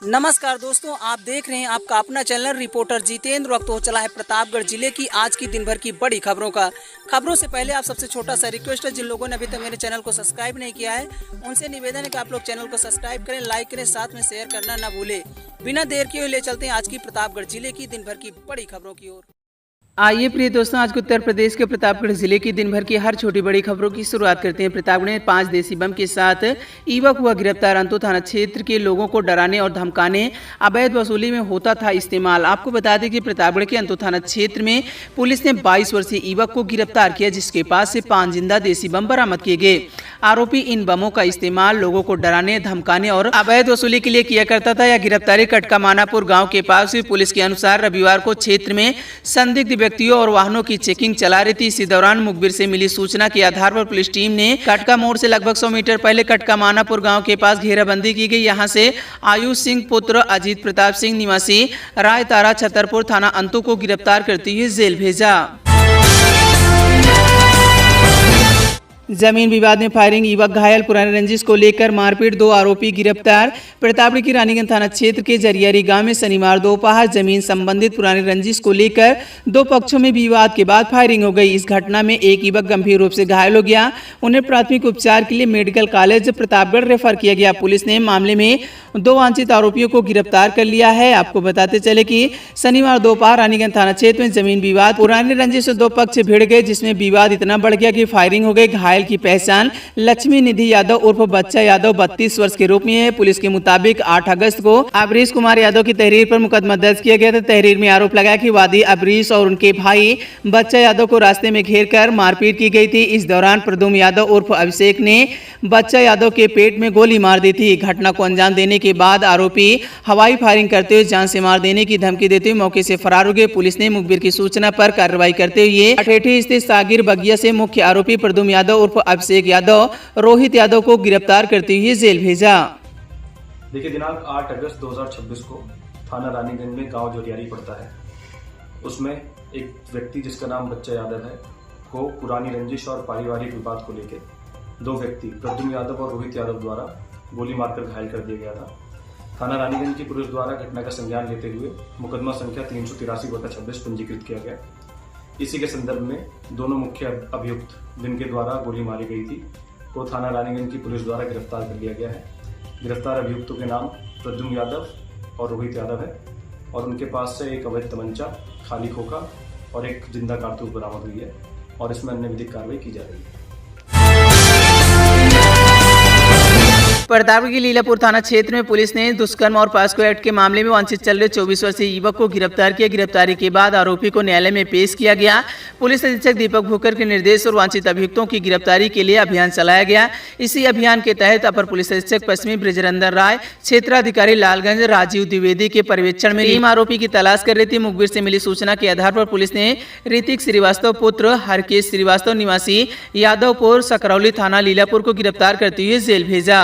नमस्कार दोस्तों, आप देख रहे हैं आपका अपना चैनल रिपोर्टर जितेंद्र। वक्त हो चला है प्रतापगढ़ जिले की आज की दिन भर की बड़ी खबरों से पहले आप सबसे छोटा सा रिक्वेस्ट है, जिन लोगों ने अभी तक मेरे चैनल को सब्सक्राइब नहीं किया है उनसे निवेदन है कि आप लोग चैनल को सब्सक्राइब करें, लाइक करें, साथ में शेयर करना ना भूले। बिना देर किए ले चलते हैं आज की प्रतापगढ़ जिले की दिन भर की बड़ी खबरों की ओर। आइए प्रिय दोस्तों, आज उत्तर प्रदेश के प्रतापगढ़ जिले की दिन भर की हर छोटी बड़ी खबरों की शुरुआत करते हैं। प्रतापगढ़ में 5 देसी बम के साथ युवक हुआ गिरफ्तार। अंतो थाना क्षेत्र के लोगों को डराने और धमकाने, अवैध वसूली में होता था इस्तेमाल। आपको बता दें कि प्रतापगढ़ के अंतो थाना क्षेत्र में पुलिस ने 22 वर्षीय युवक को गिरफ्तार किया, जिसके पास से 5 जिंदा देसी बम बरामद किए गए। आरोपी इन बमों का इस्तेमाल लोगों को डराने, धमकाने और अवैध वसूली के लिए किया करता था। यह गिरफ्तारी कटका मानापुर गाँव के पास हुई। पुलिस के अनुसार रविवार को क्षेत्र में संदिग्ध व्यक्तियों और वाहनों की चेकिंग चला रही थी। इसी दौरान मुखबिर से मिली सूचना के आधार पर पुलिस टीम ने कटका मोड़ से लगभग 100 मीटर पहले कटका मानापुर गांव के पास घेराबंदी की गई। यहां से आयुष सिंह पुत्र अजीत प्रताप सिंह निवासी राय तारा छतरपुर थाना अंतु को गिरफ्तार करते हुए जेल भेजा। जमीन विवाद में फायरिंग, युवक घायल, पुराने रंजिश को लेकर मारपीट, 2 आरोपी गिरफ्तार। प्रतापगढ़ की रानीगंज थाना क्षेत्र के जरियारी गांव में शनिवार दोपहर जमीन संबंधित पुराने रंजिश को लेकर 2 पक्षों में विवाद के बाद फायरिंग हो गई। इस घटना में एक युवक गंभीर रूप से घायल हो गया। उन्हें प्राथमिक उपचार के लिए मेडिकल कॉलेज प्रतापगढ़ रेफर किया गया। पुलिस ने मामले में 2 वांछित आरोपियों को गिरफ्तार कर लिया है। आपको बताते चले कि शनिवार दोपहर रानीगंज थाना क्षेत्र में जमीन विवाद, पुराने रंजिश से 2 पक्ष भिड़ गए, जिसमें विवाद इतना बढ़ गया कि फायरिंग हो गई। घायल की पहचान लक्ष्मी निधि यादव उर्फ बच्चा यादव 32 वर्ष के रूप में है। पुलिस के मुताबिक 8 अगस्त को अबरीश कुमार यादव की तहरीर पर मुकदमा दर्ज किया गया था। तहरीर में आरोप लगाया कि वादी अबरीश और उनके भाई बच्चा यादव को रास्ते में घेर कर मारपीट की गई थी। इस दौरान प्रदुम यादव उर्फ अभिषेक ने बच्चा यादव के पेट में गोली मार दी थी। घटना को अंजाम देने के बाद आरोपी हवाई फायरिंग करते हुए जान से मार देने की धमकी देते हुए मौके से फरार हो गए। पुलिस ने मुखबिर की सूचना पर कार्रवाई करते हुए अठेठी स्थित सागिर बगिया से मुख्य आरोपी प्रदुम यादव उर्फ अभिषेक यादव, रोहित यादव को गिरफ्तार करते हुए जेल भेजा। देखिए, दिनांक 8 अगस्त 2026 को थाना रानीगंज में गांव जोरियारी पड़ता है। उसमें एक व्यक्ति जिसका नाम बच्चा यादव है को पुरानी रंजिश और पारिवारिक विवाद को लेकर 2 व्यक्ति प्रद्युम्न यादव और रोहित यादव द्वारा गोली मारकर घायल कर दिया गया था। थाना रानीगंज की पुलिस द्वारा घटना का संज्ञान लेते हुए मुकदमा संख्या 383/26 पंजीकृत किया गया। इसी के संदर्भ में दोनों मुख्य अभियुक्त जिनके द्वारा गोली मारी गई थी को थाना रानीगंज की पुलिस द्वारा गिरफ्तार कर लिया गया है। गिरफ्तार अभियुक्तों के नाम प्रद्युम्न यादव और रोहित यादव है और उनके पास से एक अवैध तमंचा, खाली खोखा और एक जिंदा कारतूस बरामद हुई है और इसमें अन्य विधिक कार्रवाई की जा रही है। प्रतापगढ़ के लीलापुर थाना क्षेत्र में पुलिस ने दुष्कर्म और पॉस्को एक्ट के मामले में वांछित चल रहे 24 वर्षीय युवक को गिरफ्तार किया। गिरफ्तारी के बाद आरोपी को न्यायालय में पेश किया गया। पुलिस अधीक्षक दीपक भूकर के निर्देश और वांछित अभियुक्तों की गिरफ्तारी के लिए अभियान चलाया गया। इसी अभियान के तहत अपर पुलिस अधीक्षक पश्चिमी ब्रजरंजन राय, क्षेत्राधिकारी लालगंज राजीव द्विवेदी के पर्यवेक्षण में टीम आरोपी की तलाश कर रही थी। मुखबिर से मिली सूचना के आधार पर पुलिस ने ऋतिक श्रीवास्तव पुत्र हरकेश श्रीवास्तव निवासी यादवपुर सकरौली थाना लीलापुर को गिरफ्तार करते हुए जेल भेजा।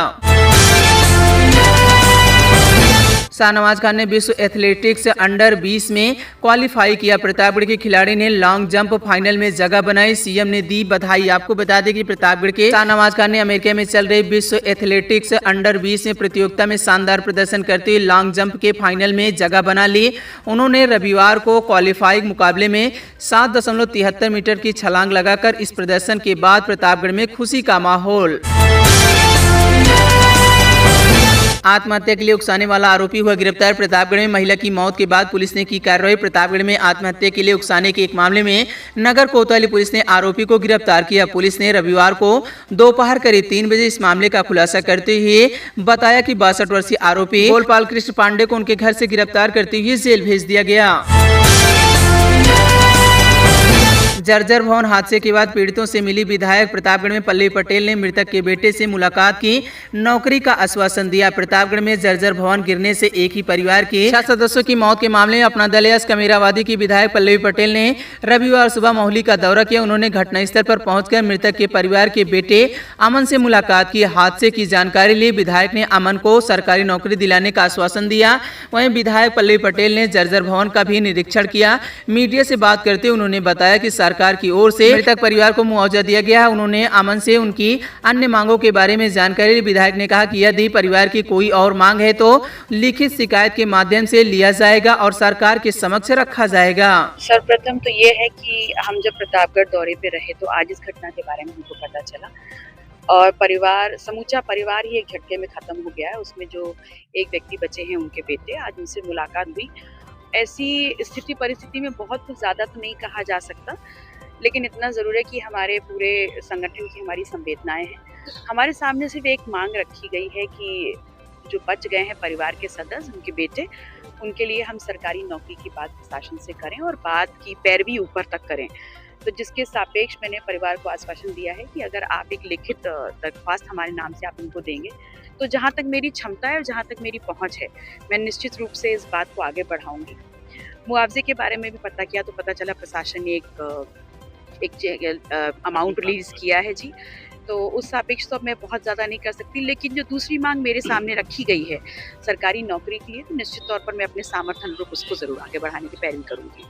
शाहनवाज खान ने विश्व एथलेटिक्स अंडर 20 में क्वालिफाई किया। प्रतापगढ़ के खिलाड़ी ने लॉन्ग जंप फाइनल में जगह बनाई, सीएम ने दी बधाई। आपको बता दें कि प्रतापगढ़ के शाहनवाज खान ने अमेरिका में चल रही विश्व एथलेटिक्स अंडर 20 में प्रतियोगिता में शानदार प्रदर्शन करते हुए लॉन्ग जंप के फाइनल में जगह बना ली। उन्होंने रविवार को क्वालिफाइंग मुकाबले में 7.73 मीटर की छलांग लगाकर इस प्रदर्शन के बाद प्रतापगढ़ में खुशी का माहौल। आत्महत्या के लिए उकसाने वाला आरोपी हुआ गिरफ्तार। प्रतापगढ़ में महिला की मौत के बाद पुलिस ने की कार्रवाई। प्रतापगढ़ में आत्महत्या के लिए उकसाने के एक मामले में नगर कोतवाली पुलिस ने आरोपी को गिरफ्तार किया। पुलिस ने रविवार को दोपहर करीब 3 बजे इस मामले का खुलासा करते हुए बताया कि 62 वर्षीय आरोपी गोलपाल कृष्ण पांडे को उनके घर से गिरफ्तार करते हुए जेल भेज दिया गया। जर्जर भवन हादसे के बाद पीड़ितों से मिली विधायक। प्रतापगढ़ में पल्लवी पटेल ने मृतक के बेटे से मुलाकात की, नौकरी का आश्वासन दिया। प्रतापगढ़ में जर्जर भवन गिरने से एक ही परिवार के 6 सदस्यों की मौत के मामले में अपना दल कमेरावादी की विधायक पल्लवी पटेल ने रविवार सुबह मोहली का दौरा किया। उन्होंने घटनास्थल पर पहुंचकर मृतक के परिवार के बेटे अमन से मुलाकात की। हादसे की जानकारी ली। विधायक ने अमन को सरकारी नौकरी दिलाने का आश्वासन दिया। वहीं विधायक पल्लवी पटेल ने जर्जर भवन का भी निरीक्षण किया। मीडिया से बात करते हुए उन्होंने बताया कि सरकार सरकार की ओर से मृतक परिवार को मुआवजा दिया गया है। उन्होंने अमन से उनकी अन्य मांगों के बारे में जानकारी ली। विधायक ने कहा कि यदि परिवार की कोई और मांग है तो लिखित शिकायत के माध्यम से लिया जाएगा और सरकार के समक्ष रखा जाएगा। सर्वप्रथम तो ये है कि हम जब प्रतापगढ़ दौरे पे रहे तो आज इस घटना के बारे में हमको पता चला और समूचा परिवार ही एक झटके में खत्म हो गया है। उसमें जो एक व्यक्ति बचे हैं उनके बेटे, आज उनसे मुलाकात हुई। ऐसी स्थिति परिस्थिति में बहुत कुछ ज़्यादा तो नहीं कहा जा सकता, लेकिन इतना ज़रूर है कि हमारे पूरे संगठन की हमारी संवेदनाएं हैं। हमारे सामने सिर्फ एक मांग रखी गई है कि जो बच गए हैं परिवार के सदस्य, उनके बेटे, उनके लिए हम सरकारी नौकरी की बात प्रशासन से करें और बात की पैरवी ऊपर तक करें। तो जिसके सापेक्ष मैंने परिवार को आश्वासन दिया है कि अगर आप एक लिखित दरख्वास्त हमारे नाम से आप उनको देंगे तो जहाँ तक मेरी क्षमता है और जहाँ तक मेरी पहुँच है मैं निश्चित रूप से इस बात को आगे बढ़ाऊंगी। मुआवजे के बारे में भी पता किया तो पता चला प्रशासन ने एक अमाउंट रिलीज किया है जी, तो उस सापेक्ष तो मैं बहुत ज़्यादा नहीं कर सकती, लेकिन जो दूसरी मांग मेरे सामने रखी गई है सरकारी नौकरी के लिए, तो निश्चित तौर पर मैं अपने सामर्थ्य अनुरूप उसको ज़रूर आगे बढ़ाने की पैरवी करूँगी।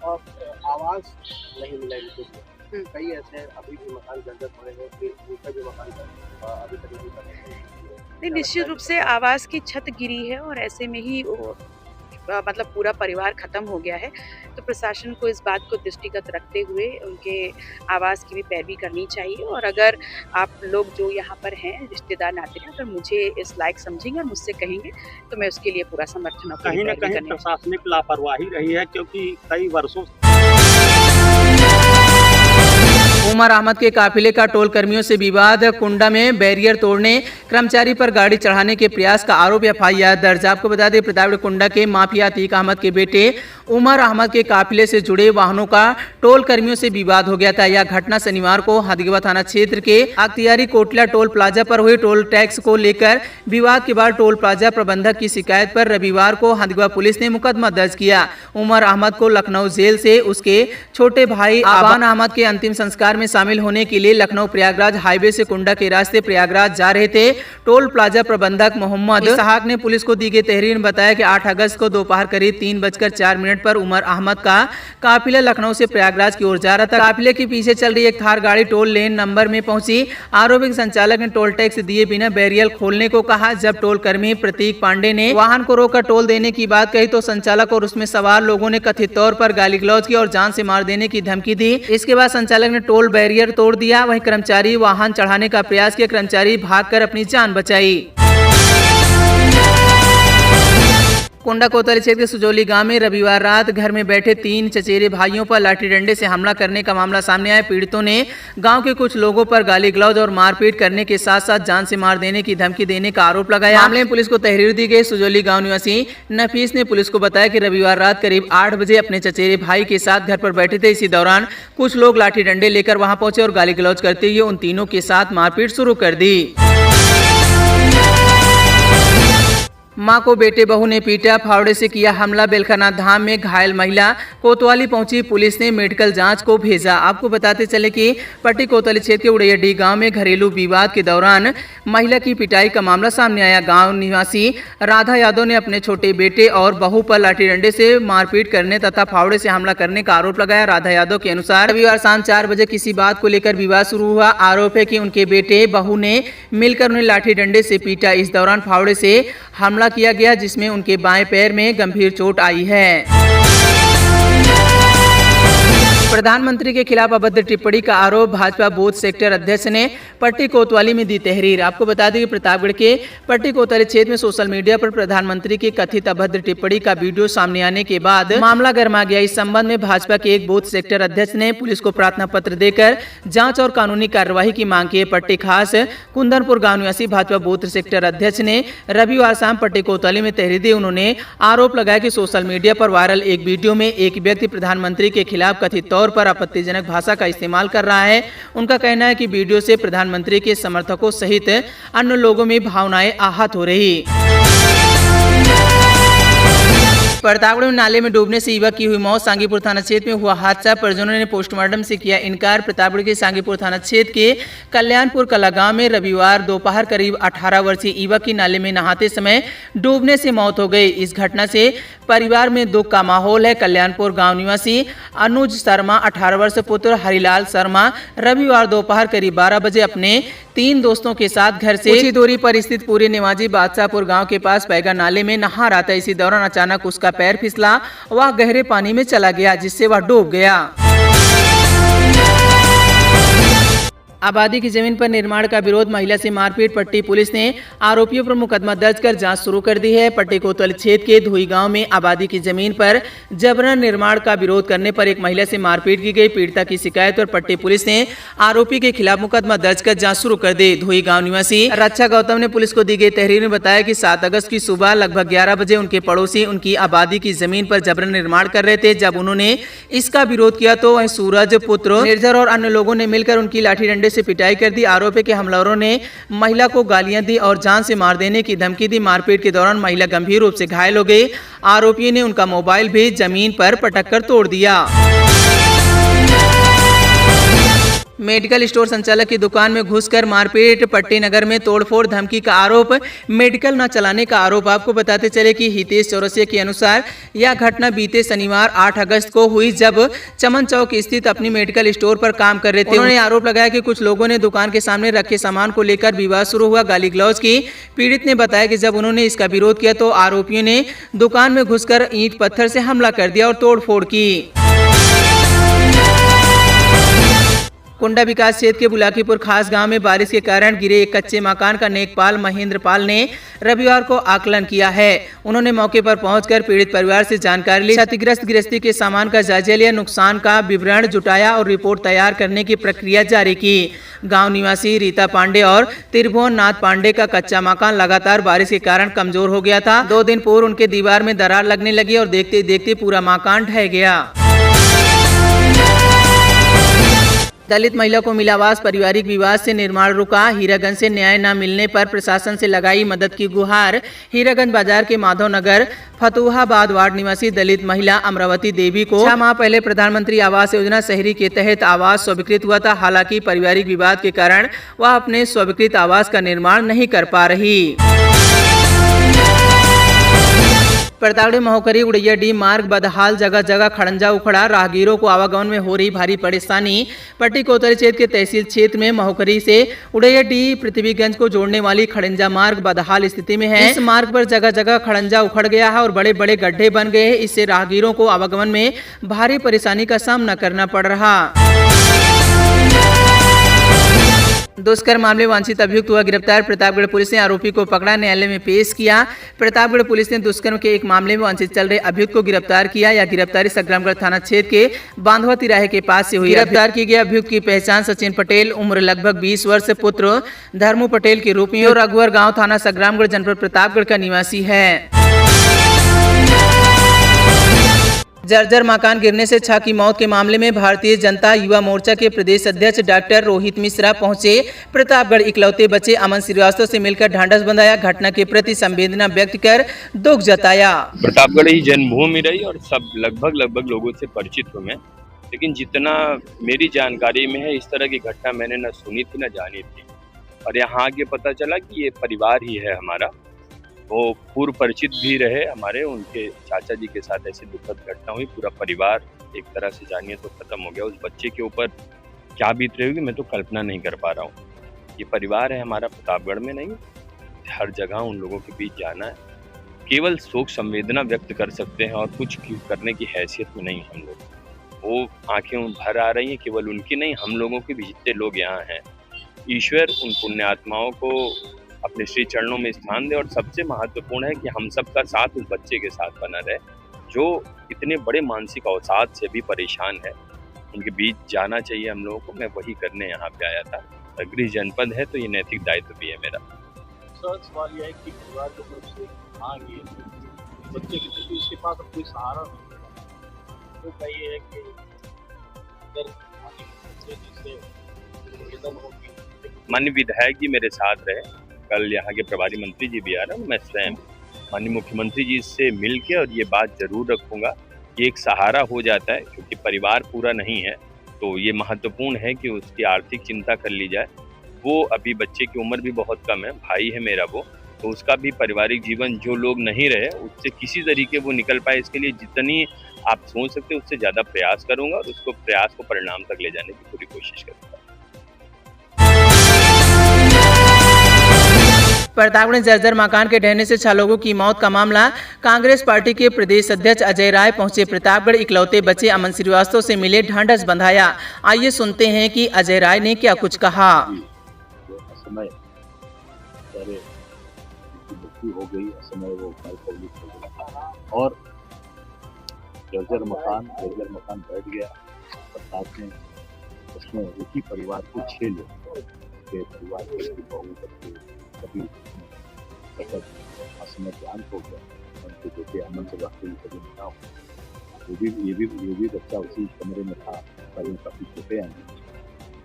और आवास नहीं मिला इनको, कई ऐसे अभी भी मकान जर्जर पड़े हैं, फिर उनका जो मकान अभी तक नहीं बना। निश्चित रूप से आवास की छत गिरी है और ऐसे में ही मतलब पूरा परिवार खत्म हो गया है, तो प्रशासन को इस बात को दृष्टिगत रखते हुए उनके आवास की भी पैरवी करनी चाहिए। और अगर आप लोग जो यहाँ पर हैं रिश्तेदार नाते हैं, अगर मुझे इस लायक समझेंगे और मुझसे कहेंगे तो मैं उसके लिए पूरा समर्थन और कहीं न कहीं प्रशासनिक लापरवाही रही है, क्योंकि कई वर्षों उमर अहमद के काफिले का टोल कर्मियों से विवाद, कुंडा में बैरियर तोड़ने, कर्मचारी पर गाड़ी चढ़ाने के प्रयास का आरोप, एफआईआर दर्ज। आपको बता दें प्रतापगढ़ कुंडा के माफिया अतीक अहमद के बेटे उमर अहमद के काफिले से जुड़े वाहनों का टोल कर्मियों से विवाद हो गया था। यह घटना शनिवार को हदगवा थाना क्षेत्र के अख्तियारी कोटला टोल प्लाजा पर हुई। टोल टैक्स को लेकर विवाद के बाद टोल प्लाजा प्रबंधक की शिकायत पर रविवार को हदगवा पुलिस ने मुकदमा दर्ज किया। उमर अहमद को लखनऊ जेल से उसके छोटे भाई आबान अहमद के अंतिम संस्कार में शामिल होने के लिए लखनऊ प्रयागराज हाईवे से कुंडा के रास्ते प्रयागराज जा रहे थे। टोल प्लाजा प्रबंधक मोहम्मद इसहाक ने पुलिस को दी गई तहरीर में बताया कि 8 अगस्त को दोपहर करीब 3:04 पर उमर अहमद का काफिला लखनऊ से प्रयागराज की ओर जा रहा था। काफिले के पीछे चल रही एक थार गाड़ी टोल लेन नंबर में पहुंची। आरोपी संचालक ने टोल टैक्स दिए बिना बैरियर खोलने को कहा। जब टोल कर्मी प्रतीक पांडे ने वाहन को रोककर टोल देने की बात कही तो संचालक और उसमें सवार लोगों ने कथित तौर पर गाली गलौज की और जान से मार देने की धमकी दी। इसके बाद संचालक ने टोल बैरियर तोड़ दिया। वहीं कर्मचारी वाहन चढ़ाने का प्रयास किया। कर्मचारी भागकर अपनी जान बचाई। कुंडा कोतवाली क्षेत्र के सुजौली गांव में रविवार रात घर में बैठे 3 चचेरे भाइयों पर लाठी डंडे से हमला करने का मामला सामने आया। पीड़ितों ने गांव के कुछ लोगों पर गाली गलौज और मारपीट करने के साथ साथ जान से मार देने की धमकी देने का आरोप लगाया। मामले में पुलिस को तहरीर दी गई। सुजौली गांव निवासी नफीस ने पुलिस को बताया कि रविवार रात करीब 8 बजे अपने चचेरे भाई के साथ घर पर बैठे थे। इसी दौरान कुछ लोग लाठी डंडे लेकर वहां पहुंचे और गाली गलौज करते हुए उन तीनों के साथ मारपीट शुरू कर दी। मां को बेटे बहू ने पीटा, फावड़े से किया हमला। बेलखनाथ धाम में घायल महिला कोतवाली पहुंची। पुलिस ने मेडिकल जांच को भेजा। आपको बताते चले कि पट्टी कोतवाली क्षेत्र के उड़ैयाडीह गांव में घरेलू विवाद के दौरान महिला की पिटाई का मामला सामने आया। गांव निवासी राधा यादव ने अपने छोटे बेटे और बहू पर लाठी डंडे से मारपीट करने तथा फावड़े से हमला करने का आरोप लगाया। राधा यादव के अनुसार रविवार शाम 4 बजे किसी बात को लेकर विवाद शुरू हुआ। आरोप है कि उनके बेटे बहू ने मिलकर उन्हें लाठी डंडे से पीटा। इस दौरान फावड़े से हमला किया गया जिसमें उनके बाएं पैर में गंभीर चोट आई है। प्रधानमंत्री के खिलाफ अभद्र टिप्पणी का आरोप, भाजपा बूथ सेक्टर अध्यक्ष ने पट्टी कोतवाली में दी तहरीर। आपको बता दें कि प्रतापगढ़ के पट्टी कोतवाली क्षेत्र में सोशल मीडिया पर प्रधानमंत्री की कथित अभद्र टिप्पणी का वीडियो सामने आने के बाद मामला गर्मा गया। इस संबंध में भाजपा के एक बूथ सेक्टर अध्यक्ष ने पुलिस को प्रार्थना पत्र देकर जांच और कानूनी कार्यवाही की मांग की है। पट्टी खास कुंदनपुर गाँव निवासी भाजपा बूथ सेक्टर अध्यक्ष ने रविवार शाम पट्टी कोतवाली में तहरीर दी। उन्होंने आरोप लगाया कि सोशल मीडिया पर वायरल एक वीडियो में एक व्यक्ति प्रधानमंत्री के खिलाफ कथित तौर पर आपत्तिजनक भाषा का इस्तेमाल कर रहा है। उनका कहना है कि वीडियो से प्रधानमंत्री के समर्थकों सहित अन्य लोगों में भावनाएं आहत हो रही। प्रतापगढ़ में नाले में डूबने से युवक की हुई मौत। सांगीपुर थाना क्षेत्र में हुआ हादसा, परिजनों ने पोस्टमार्टम से किया इनकार। प्रतापगढ़ के सांगीपुर थाना क्षेत्र के कल्याणपुर कला गांव में रविवार दोपहर करीब 18 वर्षीय युवक की नाले में नहाते समय डूबने से मौत हो गई। इस घटना से परिवार में दुख का माहौल है। कल्याणपुर गांव निवासी अनुज शर्मा 18 वर्ष पुत्र हरिलाल शर्मा रविवार दोपहर करीब 12 बजे अपने 3 दोस्तों के साथ घर से कुछ ही दूरी पर स्थित पूरी निवाजी बादशाहपुर गांव के पास पैगा नाले में नहा रहा था। इसी दौरान अचानक उसका पैर फिसला, वह गहरे पानी में चला गया, जिससे वह डूब गया। आबादी की जमीन पर निर्माण का विरोध, महिला से मारपीट। पट्टी पुलिस ने आरोपियों पर मुकदमा दर्ज कर जांच शुरू कर दी है। पट्टी कोतवाली क्षेत्र के धुई गांव में आबादी की जमीन पर जबरन निर्माण का विरोध करने पर एक महिला से मारपीट की गई। पीड़िता की शिकायत पर पट्टी पुलिस ने आरोपी के खिलाफ मुकदमा दर्ज कर जाँच शुरू कर दी। धुई गाँव निवासी रक्षा गौतम ने पुलिस को दी गई तहरीर में बताया कि 7 अगस्त की सुबह लगभग 11 बजे उनके पड़ोसी उनकी आबादी की जमीन पर जबरन निर्माण कर रहे थे। जब उन्होंने इसका विरोध किया तो वह सूरज पुत्र निर्जर और अन्य लोगों ने मिलकर उनकी लाठी डंडे से पिटाई कर दी। आरोप है कि हमलावरों ने महिला को गालियां दी और जान से मार देने की धमकी दी। मारपीट के दौरान महिला गंभीर रूप से घायल हो गई। आरोपी ने उनका मोबाइल भी जमीन पर पटक कर तोड़ दिया। मेडिकल स्टोर संचालक की दुकान में घुसकर मारपीट, पट्टी नगर में तोड़फोड़, धमकी का आरोप, मेडिकल न चलाने का आरोप। आपको बताते चले कि हितेश चौरसिया के अनुसार यह घटना बीते शनिवार 8 अगस्त को हुई, जब चमन चौक स्थित अपनी मेडिकल स्टोर पर काम कर रहे थे। उन्होंने आरोप लगाया कि कुछ लोगों ने दुकान के सामने रखे सामान को लेकर विवाद शुरू हुआ, गाली गलौज की। पीड़ित ने बताया कि जब उन्होंने इसका विरोध किया तो आरोपियों ने दुकान में घुसकर ईंट पत्थर से हमला कर दिया और तोड़फोड़ की। कुंडा विकास क्षेत्र के बुलाकीपुर खास गांव में बारिश के कारण गिरे एक कच्चे मकान का नेकपाल महेंद्र पाल ने रविवार को आकलन किया है। उन्होंने मौके पर पहुंचकर पीड़ित परिवार से जानकारी ली, क्षतिग्रस्त गृहस्थी के सामान का जायजा लिया, नुकसान का विवरण जुटाया और रिपोर्ट तैयार करने की प्रक्रिया जारी की। गांव निवासी रीता पांडे और त्रिभुवन नाथ पांडे का कच्चा मकान लगातार बारिश के कारण कमजोर हो गया था। 2 दिन पूर्व उनके दीवार में दरार लगने लगी और देखते देखते पूरा मकान ढह गया। दलित महिला को मिला आवास, पारिवारिक विवाद से निर्माण रुका। हीरागंज से न्याय न मिलने पर प्रशासन से लगाई मदद की गुहार। हीरागंज बाजार के माधव नगर फतुहाबाद वार्ड निवासी दलित महिला अमरावती देवी को 6 माह पहले प्रधानमंत्री आवास योजना शहरी के तहत आवास स्वीकृत हुआ था। हालांकि पारिवारिक विवाद के कारण वह अपने स्वीकृत आवास का निर्माण नहीं कर पा रही। प्रतापगढ़ महोकरी उड़ैया डी मार्ग बदहाल, जगह जगह खड़ंजा उखड़ा, राहगीरों को आवागमन में हो रही भारी परेशानी। पट्टी कोतवाली क्षेत्र के तहसील क्षेत्र में महोकरी से उड़ैया डी पृथ्वीगंज को जोड़ने वाली खड़ंजा मार्ग बदहाल स्थिति में है। इस मार्ग पर जगह जगह खड़ंजा उखड़ गया है और बड़े बड़े गड्ढे बन गए हैं। इससे राहगीरों को आवागमन में भारी परेशानी का सामना करना पड़ रहा। दुष्कर्म मामले वांछित अभियुक्त हुआ गिरफ्तार, प्रतापगढ़ पुलिस ने आरोपी को पकड़ा, न्यायालय में पेश किया। प्रतापगढ़ पुलिस ने दुष्कर्म के एक मामले में वांछित चल रहे अभियुक्त को गिरफ्तार किया। यह गिरफ्तारी संग्रामगढ़ थाना क्षेत्र के बांधवा तिराहे के पास से हुई। गिरफ्तार किए गए अभियुक्त की पहचान सचिन पटेल, उम्र लगभग 20 वर्ष, पुत्र धर्मू पटेल के रूप में और रघुवर गाँव, थाना संग्रामगढ़, जनपद प्रतापगढ़ का निवासी है। जर्जर मकान गिरने से 6 की मौत के मामले में भारतीय जनता युवा मोर्चा के प्रदेश अध्यक्ष डॉक्टर रोहित मिश्रा पहुंचे प्रतापगढ़। इकलौते बच्चे अमन श्रीवास्तव से मिलकर ढांढस बंधाया, घटना के प्रति संवेदना व्यक्त कर दुख जताया। प्रतापगढ़ ही जन्मभूमि रही और सब लगभग लोगों से परिचित हूँ मैं, लेकिन जितना मेरी जानकारी में है इस तरह की घटना मैंने न सुनी थी न जानी थी। और यहाँ आके पता चला कि ये परिवार ही है हमारा, वो पूर्व परिचित भी रहे हमारे, उनके चाचा जी के साथ ऐसी दुखद घटना हुई। पूरा परिवार एक तरह से जानिए तो खत्म हो गया। उस बच्चे के ऊपर क्या बीत रही होगी मैं तो कल्पना नहीं कर पा रहा हूँ। ये परिवार है हमारा, प्रतापगढ़ में नहीं, हर जगह उन लोगों के बीच जाना है। केवल शोक संवेदना व्यक्त कर सकते हैं और कुछ करने की हैसियत में नहीं हम लोग। वो आंखें भर आ रही हैं, केवल उनकी नहीं, हम लोगों के भी जितने लोग यहाँ हैं। ईश्वर उन पुण्य आत्माओं को अपने श्री चरणों में स्थान दे और सबसे महत्वपूर्ण है कि हम सबका साथ उस बच्चे के साथ बना रहे जो इतने बड़े मानसिक अवसाद से भी परेशान है। उनके बीच जाना चाहिए हम लोगों को। मैं वही करने यहाँ पे आया था। गृह जनपद है तो ये नैतिक दायित्व भी है मेरा। सवाल यह है कि परिवार की तरफ से आगे बच्चे की तरफ उसके पास अब कोई सहारा नहीं, तो क्या ये है कि अगर माननीय विधायक जी मेरे साथ रहे, कल यहाँ के प्रभारी मंत्री जी भी आ रहे हैं, मैं स्वयं माननीय मुख्यमंत्री जी से मिल के और ये बात जरूर रखूंगा कि एक सहारा हो जाता है, क्योंकि परिवार पूरा नहीं है तो ये महत्वपूर्ण है कि उसकी आर्थिक चिंता कर ली जाए। वो अभी बच्चे की उम्र भी बहुत कम है, भाई है मेरा वो, तो उसका भी पारिवारिक जीवन जो लोग नहीं रहे उससे किसी तरीके वो निकल पाए, इसके लिए जितनी आप सोच सकते हो उससे ज़्यादा प्रयास करूँगा और उसको प्रयास को परिणाम तक ले जाने की पूरी कोशिश करूँगा। प्रतापगढ़ में जर्जर मकान के ढहने से 6 लोगों की मौत का मामला। कांग्रेस पार्टी के प्रदेश अध्यक्ष अजय राय पहुंचे प्रतापगढ़। इकलौते बच्चे अमन श्रीवास्तव से मिले, ढांढस बंधाया। आइए सुनते हैं कि अजय राय ने क्या कुछ कहा। समय हो गई, समय वो पब्लिक हो गया और जर्जर मकान बैठ गया। प्रताप में उसमें एक ही परिवार के 6 लोग के परिवार के बहू बच्चे कभी असमय देहांत हो गया। उनके बेटे अमन से कभी ना हो, ये भी बच्चा उसी कमरे में था। कभी काफी छोटे हैं,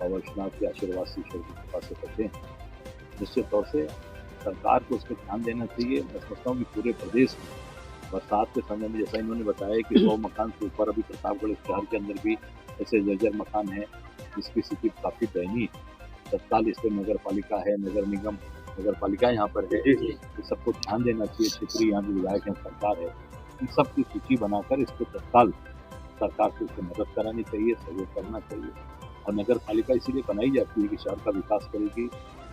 भगवान के आशीर्वाद से ईश्वर की कृपा से बचे हैं। निश्चित तौर से सरकार को उस पर ध्यान देना चाहिए। मैं समझता हूँ कि पूरे प्रदेश में बरसात के समय में, जैसा इन्होंने बताया कि 100 मकान से ऊपर अभी प्रतापगढ़ शहर के अंदर भी ऐसे जर्जर मकान है जिसकी स्थिति काफी दयनीय। तत्काल इस पर नगर पालिका है, नगर निगम, नगर पालिका यहाँ पर है, तो सबको ध्यान देना चाहिए। क्षेत्रीय यहाँ जो विधायक है, सरकार है, इन सब की सूची बनाकर इस पर तत्काल सरकार को इसको मदद करानी चाहिए, सहयोग करना चाहिए। और नगर पालिका इसीलिए बनाई जाती है कि शहर का विकास करेगी,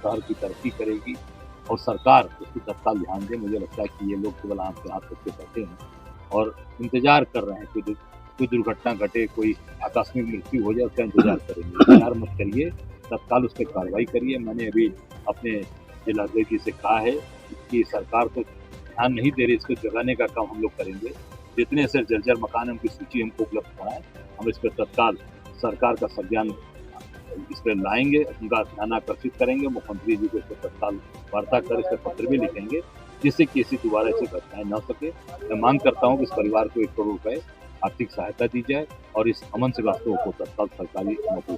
शहर की तरक्की करेगी और सरकार उसको तत्काल ध्यान दे। मुझे लगता है कि ये लोग केवल हाथ पे हाथ रखके बैठे हैं और इंतजार कर रहे हैं कोई दुर्घटना घटे, कोई आकस्मिक मृत्यु हो जाए, उसका इंतजार करेंगे। इंतजार मत करिए, तत्काल उस पर कार्रवाई करिए। मैंने अभी अपने जिलाध्यक्ष जी से कहा है कि सरकार तो ध्यान नहीं दे रही, इसको जगाने का काम हम लोग करेंगे। जितने से जर्जर मकान है उनकी सूची हमको उपलब्ध कराएं, हम इस पर तत्काल सरकार का संज्ञान इस पर लाएंगे, उनका ध्यान आकर्षित करेंगे। मुख्यमंत्री जी को इस पर तत्काल वार्ता कर इस पर पत्र भी लिखेंगे जिससे कि ऐसी दोबारा ऐसी घटनाएं न सके। मैं मांग करता हूँ कि इस परिवार को 1 करोड़ रुपए आर्थिक सहायता दी जाए और इस अमन श्रीवास्तव को तत्काल सरकारी नौकरी